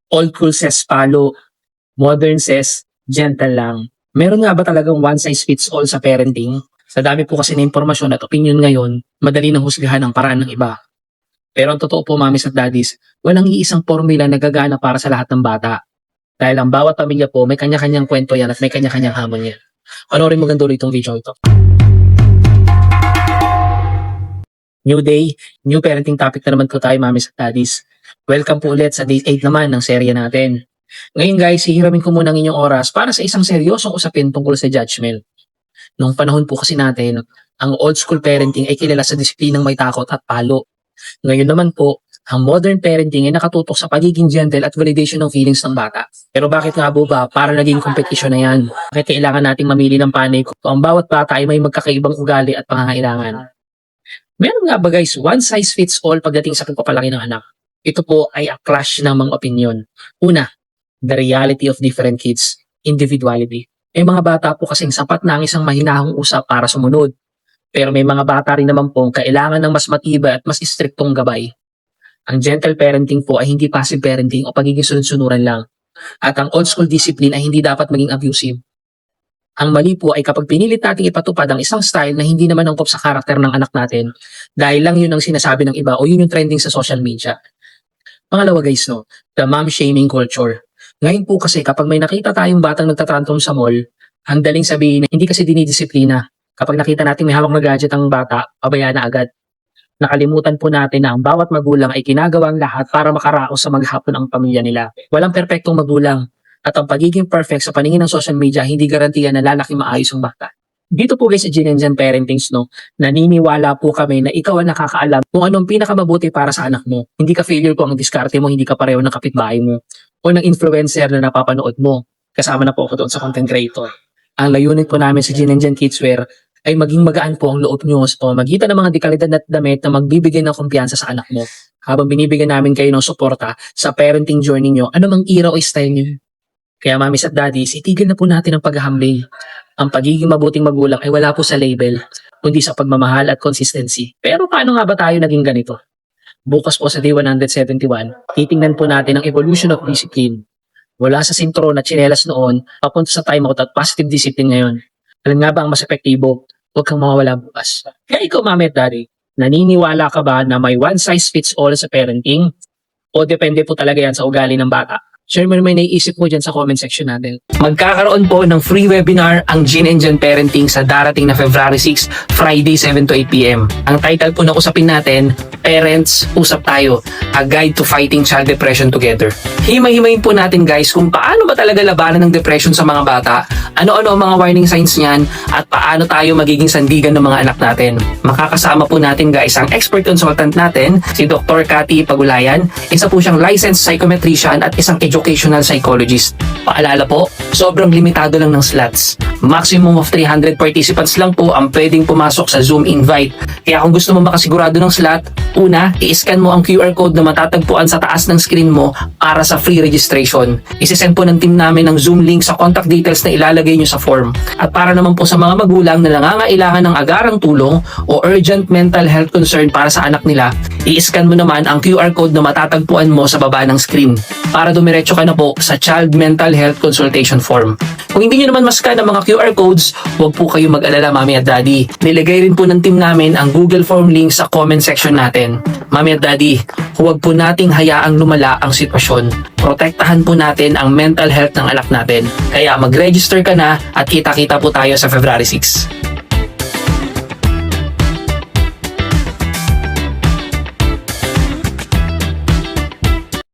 Old school says palo, modern says gentle lang. Meron nga ba talagang one size fits all sa parenting? Sa dami po kasi na impormasyon at opinion ngayon, madali nang husgahan ang paraan ng iba. Pero ang totoo po, mamis at daddies, walang iisang formula na gagana para sa lahat ng bata. Dahil ang bawat pamilya po may kanya-kanyang kwento yan at may kanya-kanyang hamon yan. Panoorin mo ganda itong video ito. New day, new parenting topic na naman po tayo, mamis at daddies. Welcome po ulit sa day 8 naman ng serye natin. Ngayon guys, hihiramin ko muna ang inyong oras para sa isang seryosong usapin tungkol sa judgment. Noong panahon po kasi natin, ang old school parenting ay kilala sa disiplinang may takot at palo. Ngayon naman po, ang modern parenting ay nakatutok sa pagiging gentle at validation ng feelings ng bata. Pero bakit nga po ba para naging competition na yan? Bakit kailangan nating mamili ng panay kung ang bawat bata ay may magkakaibang ugali at pangangailangan? Meron nga ba guys, one size fits all pagdating sa pagpapalaki ng anak? Ito po ay a clash ng mga opinion. Una, the reality of different kids, individuality. May mga bata po kasing sapat na ang isang mahinahong usap para sumunod. Pero may mga bata rin naman po kailangan ng mas matibay at mas istriktong gabay. Ang gentle parenting po ay hindi passive parenting o pagiging sunod-sunuran lang. At ang old school discipline ay hindi dapat maging abusive. Ang mali po ay kapag pinilit nating ipatupad ang isang style na hindi naman angkop sa karakter ng anak natin dahil lang yun ang sinasabi ng iba o yun yung trending sa social media. Pangalawa guys, no, the mom shaming culture. Ngayon po kasi kapag may nakita tayong batang nagtatantrum sa mall, ang daling sabihin na hindi kasi dinidisiplina. Kapag nakita natin may hawak na gadget ang bata, pabayaan na agad. Nakalimutan po natin na ang bawat magulang ay ginagawang lahat para makaraos sa maghapon ang pamilya nila. Walang perpektong magulang. At ang pagiging perfect sa paningin ng social media hindi garantiya na lalaki maayos ang bata. Dito po guys sa Gin and Jan Parentings, no, naniniwala po kami na ikaw ang nakakaalam kung anong pinakamabuti para sa anak mo. Hindi ka failure po ang diskarte mo, hindi ka pareho ng kapitbahay mo o ng influencer na napapanood mo. Kasama na po ako doon sa content creator. Ang layunin po namin sa Gin and Jan Kidswear ay maging magaan po ang loob nyo sa pamamagitan ng mga dekalidad at damit na magbibigay ng kumpiyansa sa anak mo. Habang binibigyan namin kayo ng suporta sa parenting journey nyo, anumang era o style nyo. Kaya mamis at daddies, itigil na po natin ang paghahambing. Ang pagiging mabuting magulang ay wala po sa label, kundi sa pagmamahal at consistency. Pero paano nga ba tayo naging ganito? Bukas po sa day 171, titingnan po natin ang evolution of discipline. Wala sa sintron at tsinelas noon, papunta sa timeout at positive discipline ngayon. Alam nga ba ang mas epektibo? Huwag kang mawawala bukas. Kaya ikaw mami at daddy, naniniwala ka ba na may one size fits all sa parenting? O depende po talaga yan sa ugali ng bata? Share mo naman naiisip mo dyan sa comment section natin. Magkakaroon po ng free webinar ang Gin and Jan Parenting sa darating na February 6, Friday 7 to 8 p.m. Ang title po ng usapin natin, Parents, Usap Tayo, A Guide to Fighting Child Depression Together. Himay-himayin po natin guys kung paano ba talaga labanan ng depression sa mga bata, ano-ano ang mga warning signs niyan, at paano tayo magiging sandigan ng mga anak natin. Makakasama po natin guys ang expert consultant natin, si Dr. Cathy Pagulayan, isa po siyang licensed psychometrician at isang educational psychologist. Paalala po, sobrang limitado lang ng slots. Maximum of 300 participants lang po ang pwedeng pumasok sa Zoom invite. Kaya kung gusto mo makasigurado ng slot, una, i-scan mo ang QR code na matatagpuan sa taas ng screen mo para sa free registration. Isisend po ng team namin ng Zoom link sa contact details na ilalagay nyo sa form. At para naman po sa mga magulang na nangangailangan ng agarang tulong o urgent mental health concern para sa anak nila, i-scan mo naman ang QR code na matatagpuan mo sa baba ng screen para dumiretso ka na po sa Child Mental Health Consultation Form. Kung hindi nyo naman mascan ang mga QR codes, huwag po kayo mag-alala mami at daddy. Nilagay rin po ng team namin ang Google Form link sa comment section natin. Mami at daddy, huwag po nating hayaang lumala ang sitwasyon. Protektahan po natin ang mental health ng anak natin. Kaya mag-register ka na at kita-kita po tayo sa February 6.